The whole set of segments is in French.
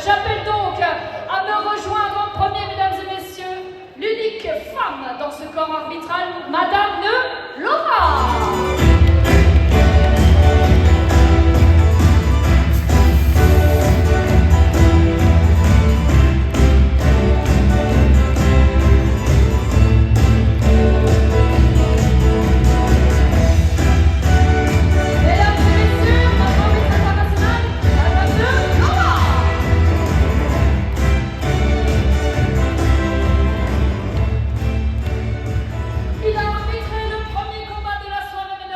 J'appelle donc à me rejoindre en premier, mesdames et messieurs, l'unique femme dans ce corps arbitral, Madame de Laura. Il a arbitré le premier combat de la soirée, mesdames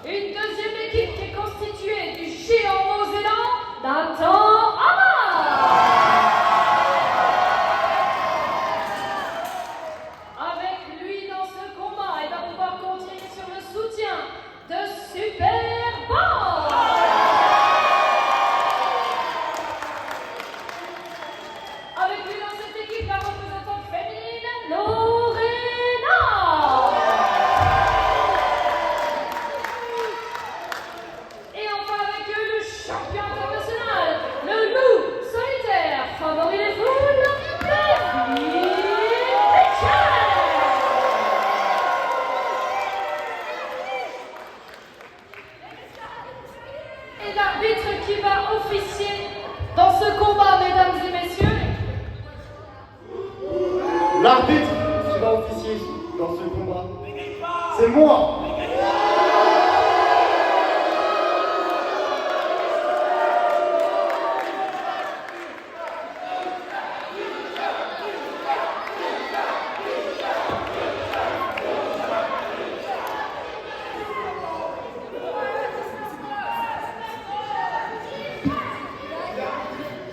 Une deuxième équipe qui est constituée du géant mosellan Nathan Hammer. Avec lui dans ce combat, il va pouvoir compter sur le soutien de Super Bowl. Avec lui dans cette équipe, la représentante féminine, Lorena. Et enfin avec eux, le champion international, le loup solitaire, favori des foules, David Mitchell. Et l'arbitre qui va officier dans ce combat, mesdames et messieurs. L'arbitre qui va officier dans ce combat, c'est moi.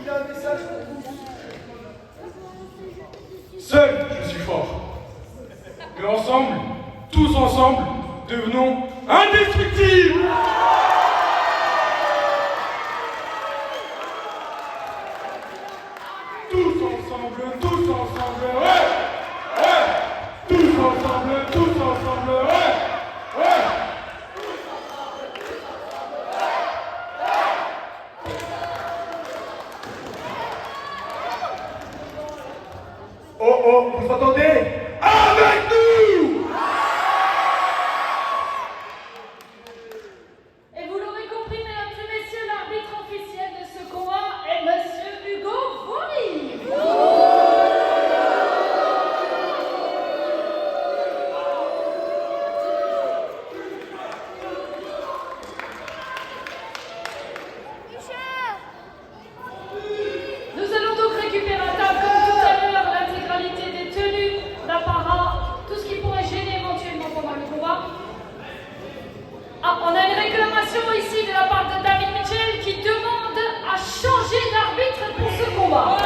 Il a un message pour vous. Seul, je suis fort. Mais ensemble, tous ensemble, devenons indestructibles. Tous ensemble, ouais, ouais. Tous ensemble, ouais, ouais. Oh oh, vous entendez? Avec nous. Et vous l'aurez compris, mesdames et messieurs, l'arbitre officiel de ce combat est Monsieur Hugo Vory. Nous allons donc récupérer à table, comme tout à l'heure, l'intégralité des tenues, d'apparat, tout ce qui pourrait gêner éventuellement pendant le combat. Ah, on a une réclamation ici de la part de David Mitchell qui demande à changer d'arbitre pour ce combat.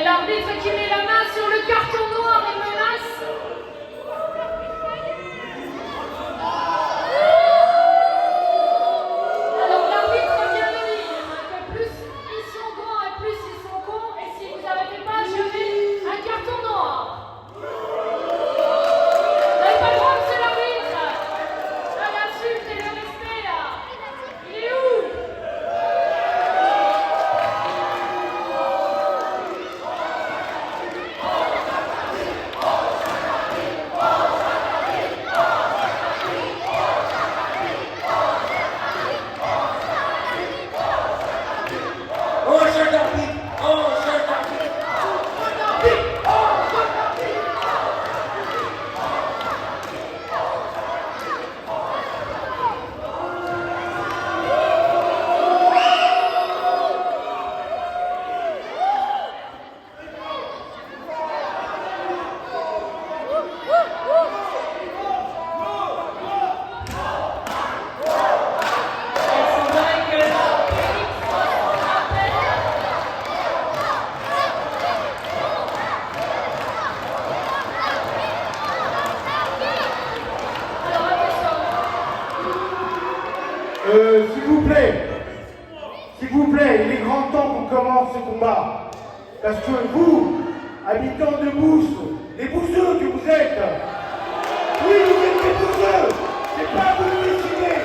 L'arbitre qui met la main sur le carton noir et menace. Alors l'arbitre vient de dire que plus ils sont grands et plus ils sont cons, et si vous n'arrêtez pas, je mets un carton noir. Vous n'avez pas le droit, monsieur l'arbitre. À l'insulte et le respect là. Il est où? plaît, il est grand temps qu'on commence ce combat. Parce que vous, habitants de Bousse, les bousseux que vous êtes, oui, vous êtes des bousseux, c'est pas vous le décidez.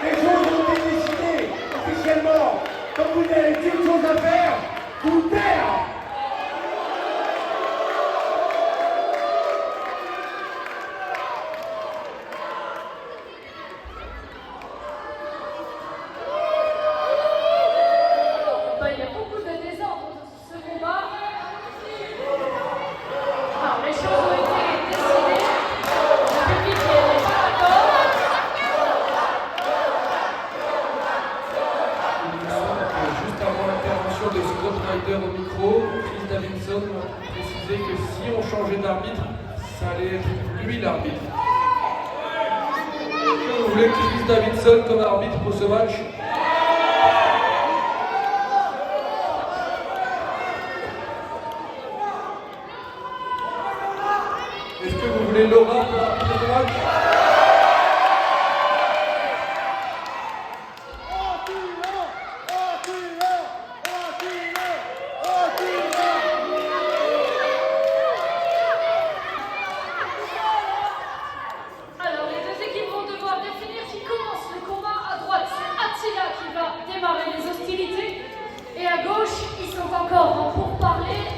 Les choses ont été décidées officiellement. Quand vous n'avez qu'une chose à faire, vous taire. Il y a beaucoup de désordre dans ce combat. Alors, les choses ont été décidées. Le public n'est pas d'accord. Juste avant l'intervention de Scott Ryder au micro, Chris Davidson m'a précisé que si on changeait d'arbitre, ça allait être lui l'arbitre. Est-ce que vous voulez Chris Davidson comme arbitre pour ce match? Est-ce que vous voulez Laura pour arbitrer ce match? Alors, les deux équipes vont devoir définir qui commence le combat. À droite, c'est Attila qui va démarrer les hostilités. Et à gauche, ils sont encore en pourparlers.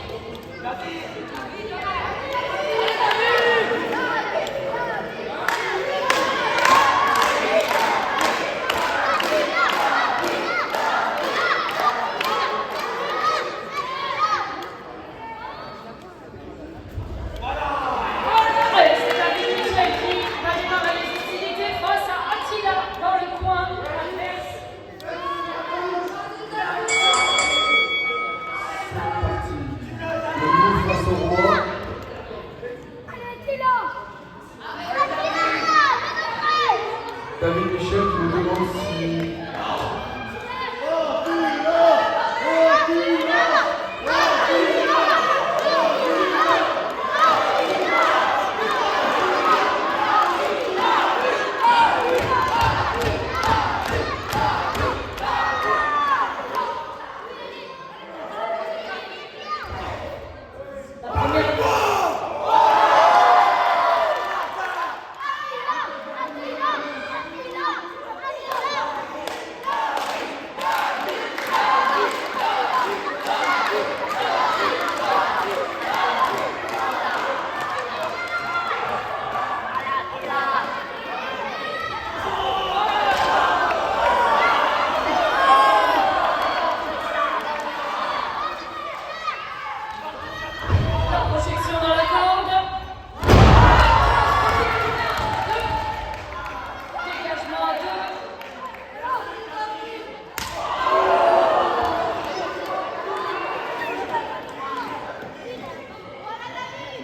Ouais, c'est David Mitchell qui va démarrer les hostilités face à Attila dans le coin. Le loup face au roi. David Michel qui nous demande si... La première La projection dans la corde. Dégagement à deux.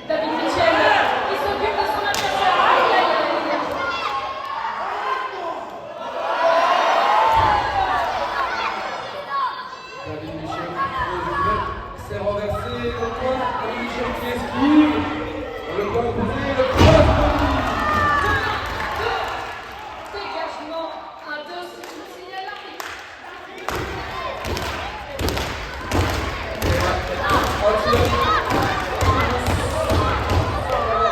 David Mitchell qui s'occupe de son adversaire. Aïe, aïe, aïe. David Michel qui pose une bête, c'est renversé, le coin, David Michel qui esquive, le coin opposé, le cross Dégagement à deux, c'est le signal l'arbitre.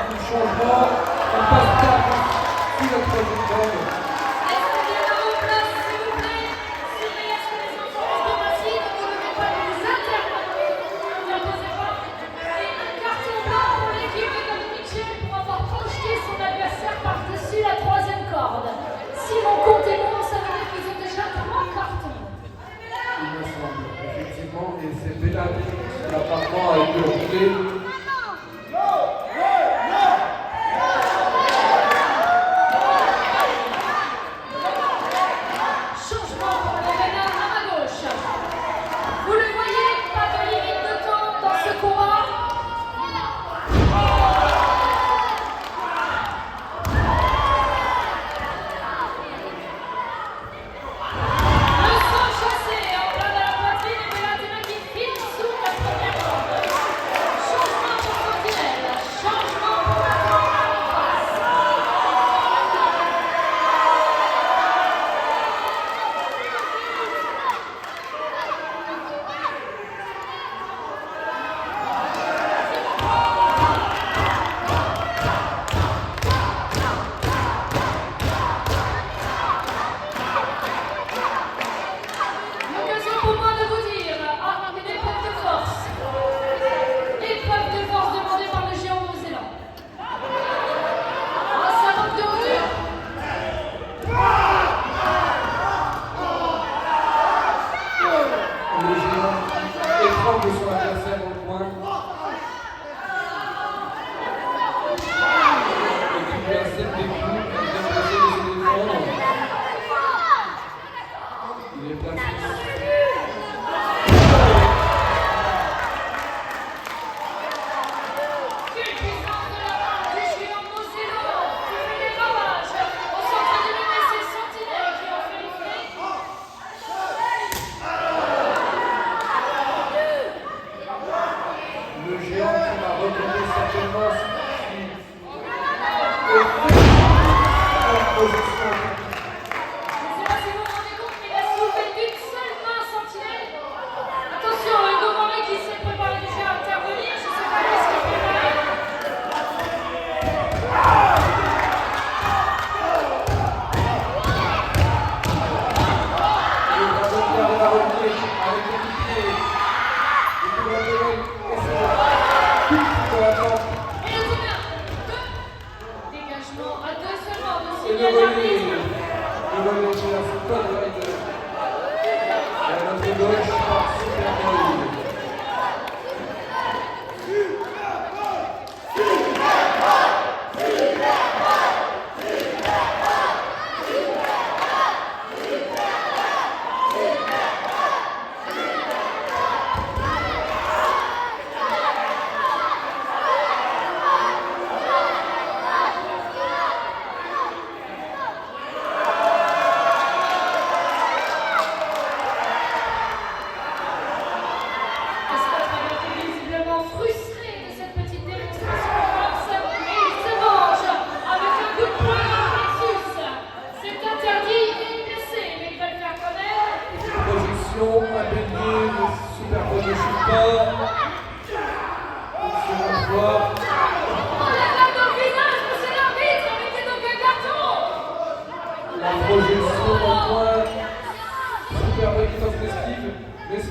du changement, on passe pas sur la troisième corde. Est-ce que bien à vos places, s'il vous plaît? Surveillez à ce que les enfants restent assis, ne vous levez pas de vous intervenir. Ne posez pas. Et un carton blanc pour l'équipe de David Mitchell pour avoir projeté son adversaire par-dessus la troisième corde. Si mon compte est bon, ça veut dire qu'ils ont déjà 3 cartons. Il me semble, effectivement, et c'est pénal qui apparemment a été reculé. Changement pour le Bénin à ma gauche. Vous le voyez, pas de limite de temps dans ce combat. Le sang chassé en plein dans la poitrine et Bénin qui file sous la première corde.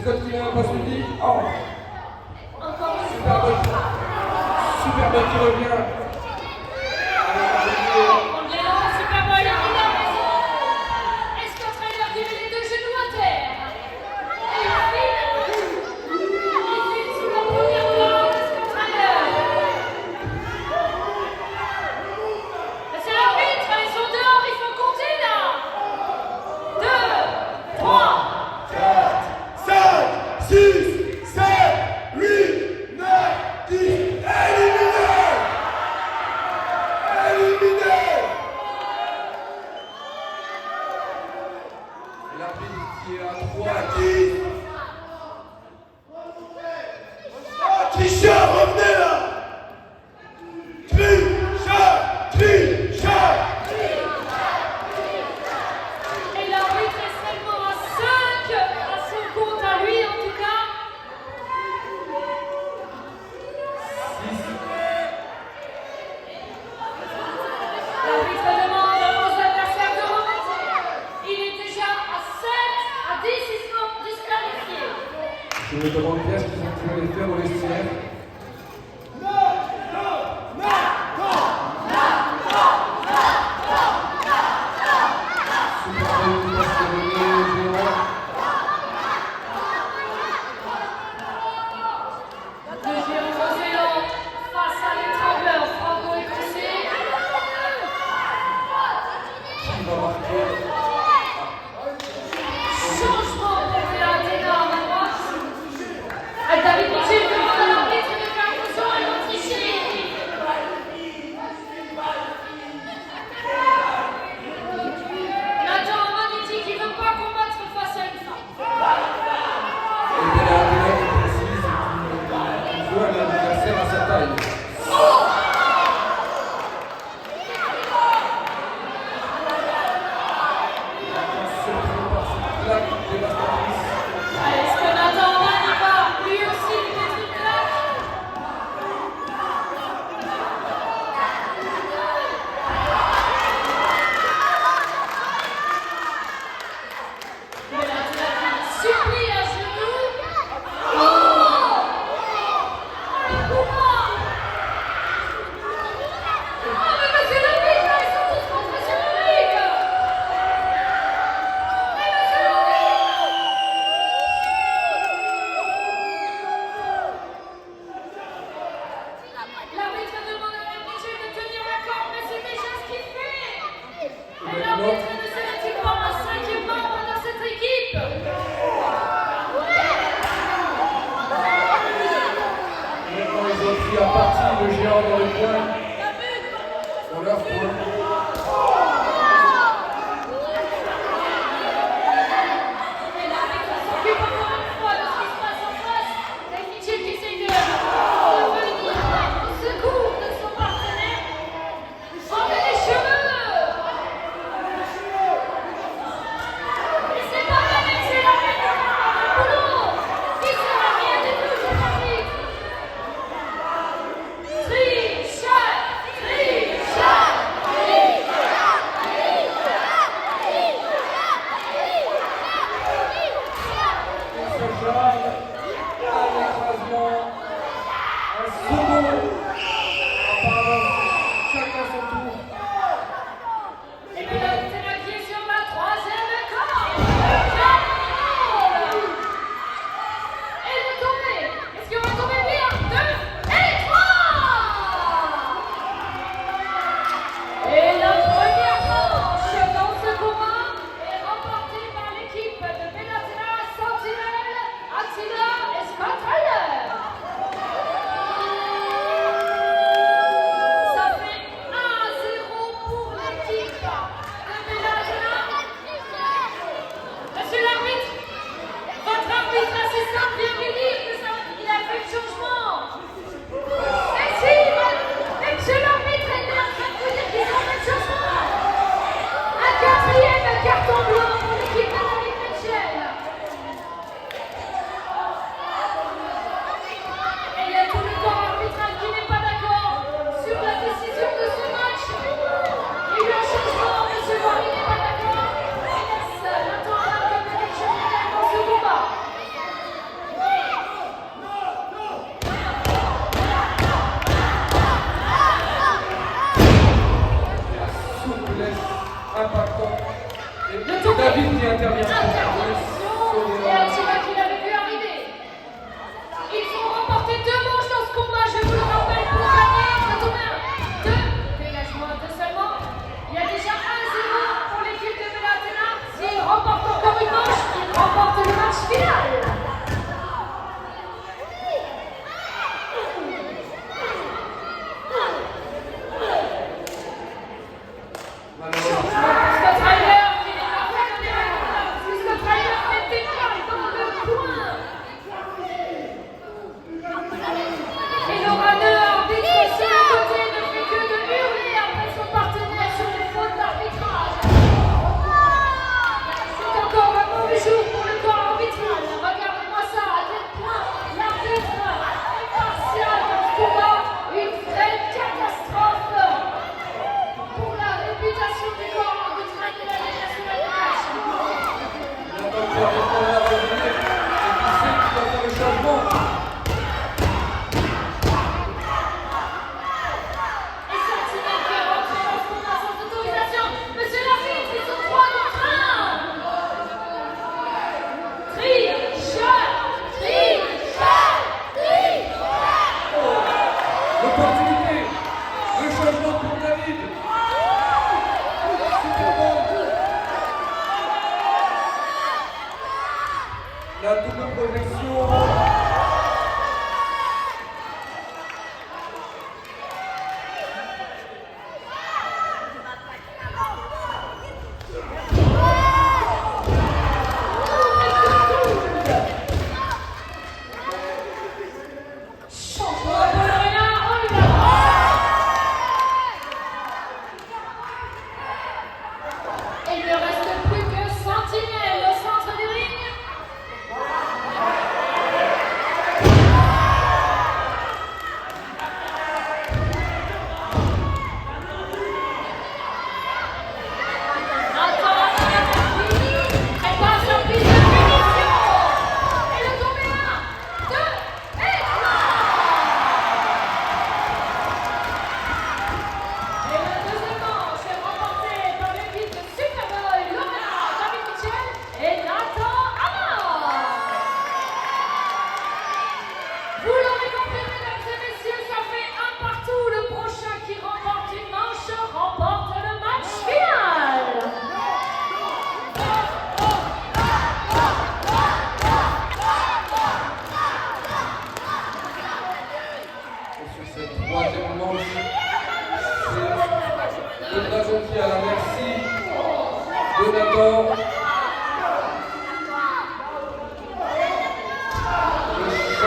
Scott qui n'a pas suivi. Oh, Encore une super fois. bonne. Super bonne qui revient. On le dénonce, super bon, il a raison. Est-ce qu'en train de tirer les deux genoux à terre? Et il file sous la première place, est-ce qu'en train de... Monsieur l'arbitre, ils sont dehors, il faut compter là. 2, 3. 5, 6, 7, 8, 9, 10. Éliminé! Éliminé! L'arbitre qui est à 3. 10. Tricheur, revenez là! Tricheur! Tricheur! Et l'arbitre est seulement à 5 à son compte à lui en tout cas. L'arbitre demande aux adversaires de remonter. Il est déjà à 7, à 10, ils sont disqualifiés. Je me demande bien ce qu'ils ont pu aller faire au vestiaire. Super bonne qui passe le géant. Le géant face à l'étrangleur franco-écossais. Qui va marquer? Changement pour la Athéna à droite. David Mitchell demande à l'arbitre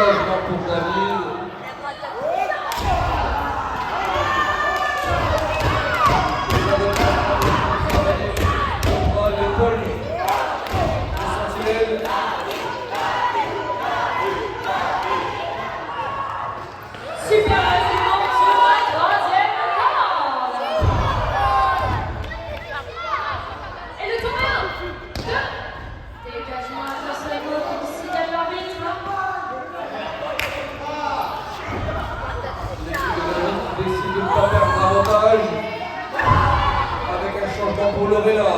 changement pour David. Contrôle l'épaule. Le sentinelle. Super résumé sur la troisième corde. Et le tournoi 2. Dégagement à 2 secondes qui signale l'arbitre. L'équipe de David décide de ne pas perdre davantage. Avec un changement pour Lorena.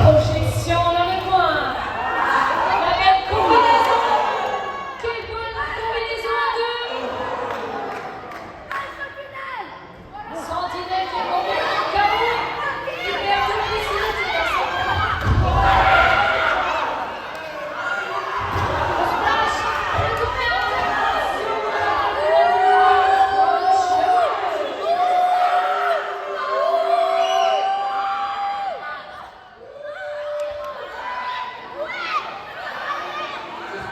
Projection dans le coin. La belle combinaison. Quelle bonne combinaison à 2. Sentinelle qui est complètement KO. Il perd toute lucidité dans son splash. Le tournoi intégration de la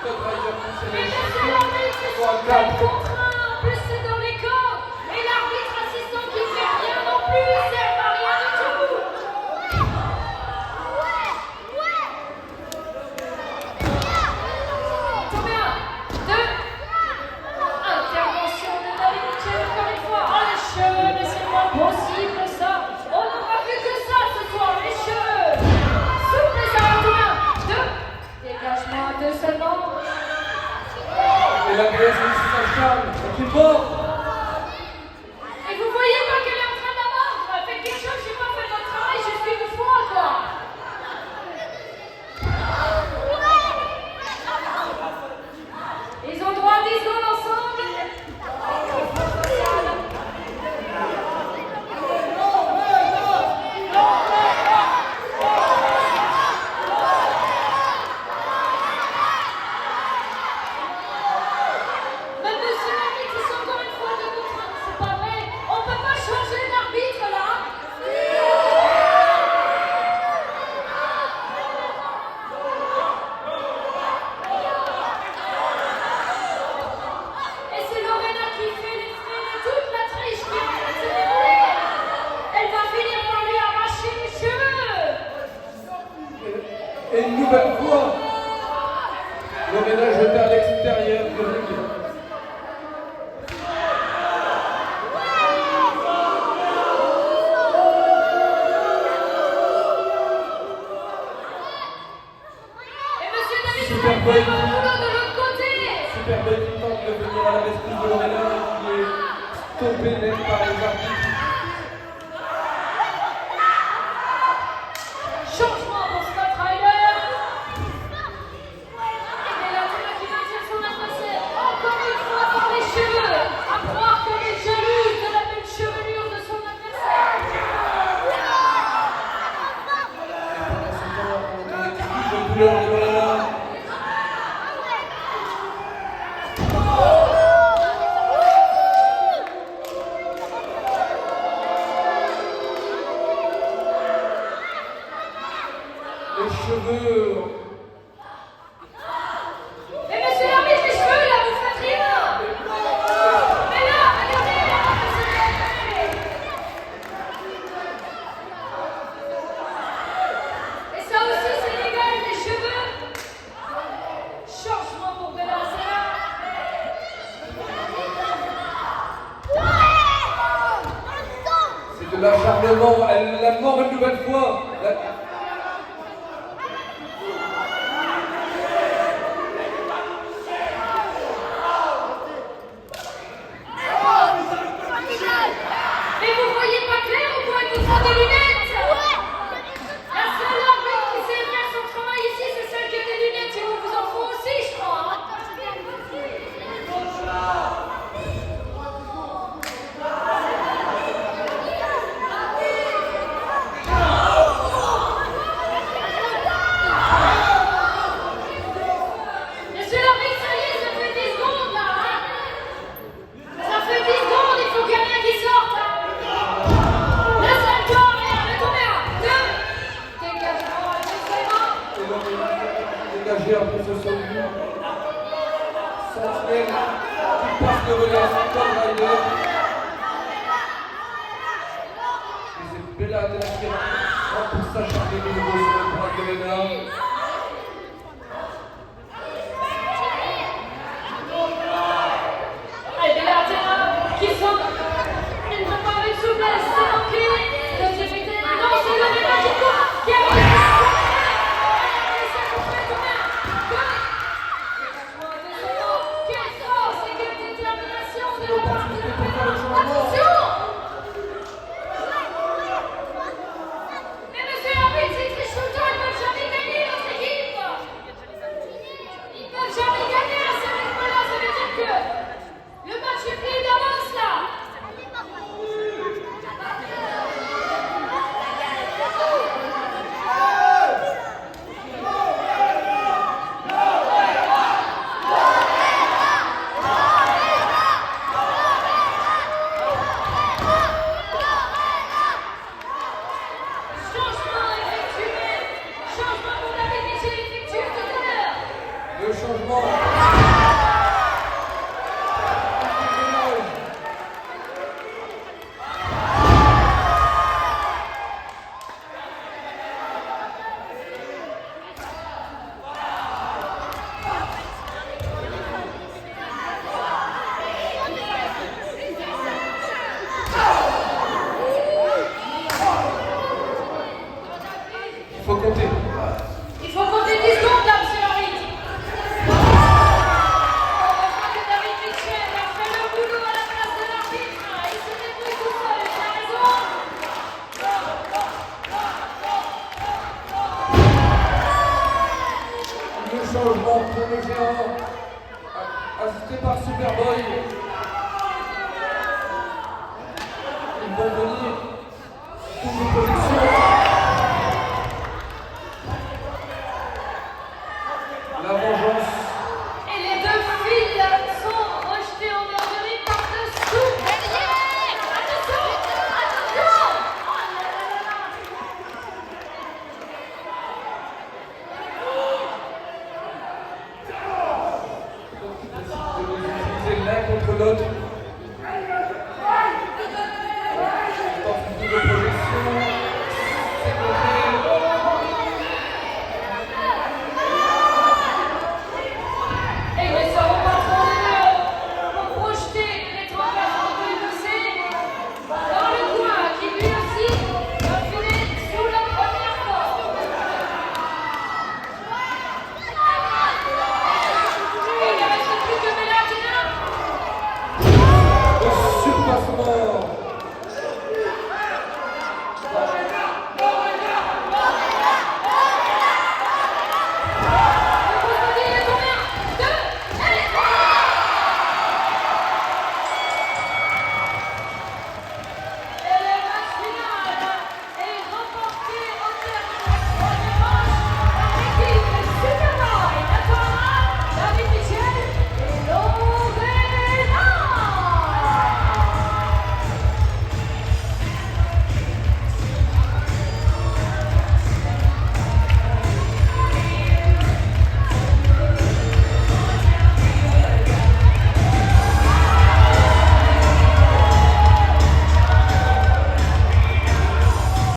Scott Ryder pousse les Monsieur cheveux. l'arbitre, c'est 3 son 4. contre 1, en plus c'est dans les corps. Et l'arbitre assistant qui fait rien non plus, il sert à rien du tout. Combien 2. Intervention de David Mitchell encore une fois. Oh les cheveux, mais c'est pas possible ça. On n'aura vu que ça ce soir, les cheveux. Souple ça, combien 2. Dégagement à 2 seulement. Et la graisse aussi s'acharne. Donc il mord. Et vous voyez pas qu'elle est en train d'avoir. Faites quelque chose, j'ai pas fait votre travail juste une fois, quoi. Ils ont droit à 10 secondes ensemble. Mais monsieur l'arbitre, ils sont encore une fois de contre un. C'est pas vrai. On peut pas changer d'arbitre là. Et c'est Lorena qui fait les frais de toute la triche qui est en train de se dérouler. Elle va finir par lui arracher les cheveux. Et une nouvelle fois, Lorena jeté à l'extérieur du ring. Et monsieur David Super fait Boy. bon boulot de l'autre côté. Superboy qui tente de venir à la rescousse de Lorena, mais qui est stoppé net par les arbitres. Changement pour Scott Ryder. Et Bellatina qui maintient son adversaire encore une fois par les cheveux. À croire qu'elle est jalouse de la belle chevelure de son adversaire. Pendant ce temps, on entend des cris de douleur de Lorena. Les cheveux. Et monsieur l'arbitre, les cheveux là, vous faites rien. Mais là, regardez, et ça aussi c'est légal, les cheveux. Changement pour Bellatina. C'est de l'acharnement. Elle la mord une nouvelle fois. Mais vous voyez pas clair ou quoi? Il vous faut des lunettes. La seule arbitre qui sait faire son travail ici, c'est celle qui a des lunettes. Et vous en faut aussi, je crois. Hein. Ça fait 10 secondes, il faut qu'il y ait rien qui sorte. Hein. Bella de la Sierra pour s'acharner de nouveau sur le bras de Lena. Allez, Bella Atena, qui sont. Elle ne va pas avec souplesse, c'est manqué. Deuxième été, non, c'est le Bella qui court, qui arrive. Allez, ça vous fait combien? Quelle force et quelle détermination de la part de Bella. Attention! Mais monsieur l'arbitre, c'est triche tout le temps, ils ne peuvent jamais gagner notre équipe. Ils ne peuvent jamais gagner à ce rythme-là, ça veut dire que le match est plié d'avance là. Changement effectué. Changement que David Michel effectue tout à l'heure. Le changement. Il faut compter. Il faut compter 10 secondes là, monsieur l'arbitre. Heureusement que David Michel a fait le boulot à la place de l'arbitre. Il se débrouille tout seul, il a raison. Le changement pour le géant, assisté par Superboy. Ils vont venir